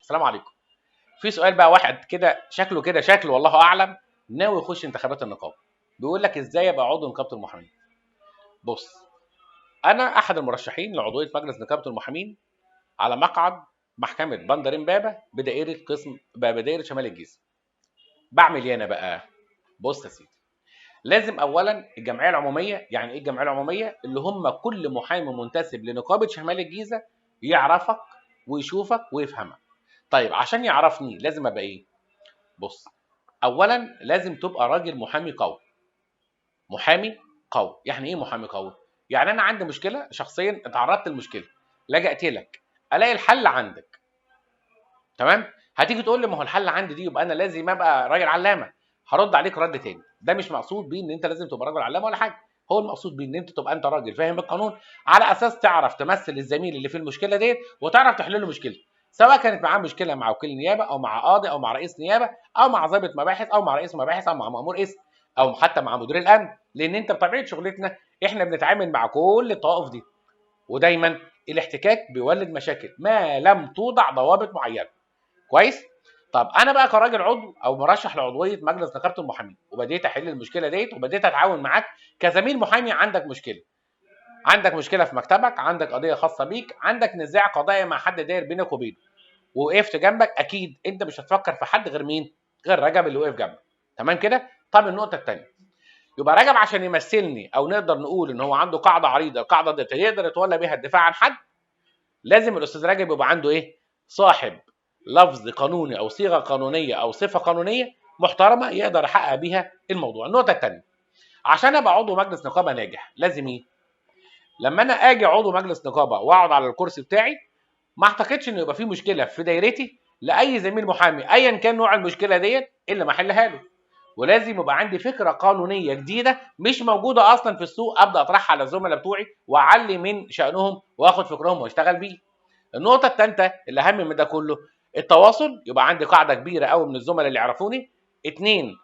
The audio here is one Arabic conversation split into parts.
السلام عليكم. في سؤال بقى، واحد كده شكله والله اعلم ناوي يخش انتخابات النقابه، بيقول لك ازاي ابقى عضو نقابه المحامين. بص، انا احد المرشحين لعضويه مجلس نقابه المحامين على مقعد محكمه بندر امبابه بدائره شمال الجيزه. بعمل ايه انا بقى؟ بص يا سيدي، لازم اولا الجمعيه العموميه. يعني ايه الجمعيه العموميه؟ اللي هم كل محامي منتسب لنقابه شمال الجيزه يعرفك ويشوفك ويفهمك. طيب عشان يعرفني لازم ابقى ايه؟ بص، اولا لازم تبقى راجل محامي قوي. محامي قوي يعني ايه محامي قوي؟ يعني انا عندي مشكله شخصيا، اتعرضت لمشكله، لجأت لك، الاقي الحل عندك. تمام؟ هتيجي تقول لي ما هو الحل عندي دي يبقى انا لازم ابقى راجل علامه. هرد عليك رد تاني، ده مش مقصود بيه ان انت لازم تبقى راجل علامه ولا حاجه. هو المقصود بيه ان انت تبقى انت راجل فاهم القانون، على اساس تعرف تمثل الزميل اللي في المشكله ديت وتعرف تحل له مشكلته، سواء كانت معاه مشكله مع وكيل نيابه او مع قاضي او مع رئيس نيابه او مع ضابط مباحث او مع رئيس مباحث او مع مأمور اسم او حتى مع مدير الامن. لان انت بطبيعه شغلتنا احنا بنتعامل مع كل الطوائف دي، ودايما الاحتكاك بيولد مشاكل ما لم توضع ضوابط معينه. كويس؟ طب انا بقى كراجل عضو او مرشح لعضويه مجلس نقابه المحامين، وبديت احل المشكله ديت وبديت اتعاون معاك كزميل محامي. عندك مشكله في مكتبك، عندك قضيه خاصه بيك، عندك نزاع قضائي مع حد داير بينك وبينه، ووقفت جنبك، اكيد انت مش هتفكر في حد غير مين؟ غير رجب اللي وقف جنبك. تمام كده؟ طب النقطه الثانيه، يبقى رجب عشان يمثلني او نقدر نقول ان هو عنده قاعده عريضه، القاعده دي يقدر يتولى بيها الدفاع عن حد، لازم الاستاذ رجب يبقى عنده ايه؟ صاحب لفظ قانوني او صيغه قانونيه او صفه قانونيه محترمه يقدر يحقق بيها الموضوع. النقطه الثانيه، عشان ابقى عضو مجلس نقابه ناجح لازم ايه؟ لما انا اجي عضو مجلس نقابه واقعد على الكرسي بتاعي، ما اعتقدش انه يبقى في مشكله في دايرتي لاي زميل محامي ايا كان نوع المشكله ديت الا ما احلها له. ولازم يبقى عندي فكره قانونيه جديده مش موجوده اصلا في السوق، ابدا اطرحها على الزملاء بتوعي واعلي من شانهم واخد فكرهم واشتغل بيه. النقطه الثالثه اللي اهم من ده كله، التواصل. يبقى عندي قاعده كبيره قوي من الزملاء اللي يعرفوني. اتنين،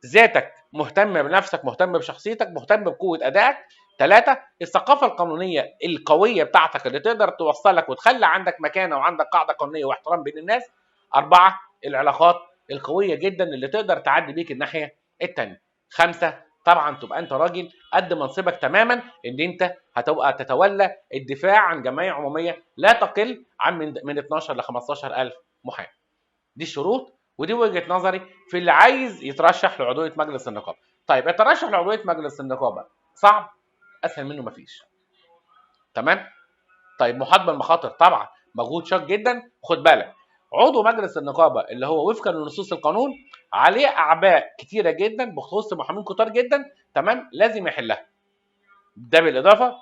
ذاتك، مهتم بنفسك، مهتم بشخصيتك، مهتم بقوه ادائك. ثلاثة، الثقافة القانونية القوية بتاعتك اللي تقدر توصلك وتخلي عندك مكانة وعندك قاعدة قانونية واحترام بين الناس. أربعة، العلاقات القوية جدا اللي تقدر تعدي بيك الناحية التانية. خمسة، طبعا تبقى انت راجل قد منصبك تماما، ان انت هتبقى تتولى الدفاع عن جمعية عمومية لا تقل عن من 12 ل 15 ألف محامي. دي الشروط ودي وجهه نظري في اللي عايز يترشح لعضويه مجلس النقابه. طيب الترشح لعضويه مجلس النقابه صعب؟ اسهل منه مفيش. تمام؟ طيب محاط بالمخاطر طبعا، مجهود شاق جدا. خد بالك، عضو مجلس النقابه اللي هو وفقا لنصوص القانون عليه اعباء كتيره جدا بخصوص محامين كتار جدا، تمام؟ لازم يحلها. ده بالاضافه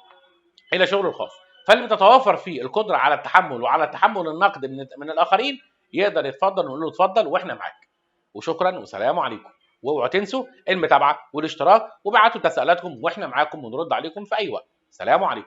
الى شغله الخاص. فاللي بتتوافر فيه القدره على التحمل وعلى تحمل النقد من الاخرين يقدر يتفضل ونقول له اتفضل واحنا معاك. وشكرا والسلام عليكم. واوعوا تنسوا المتابعه والاشتراك وابعتوا تساؤلاتكم واحنا معاكم ونرد عليكم في اي وقت. سلام عليكم.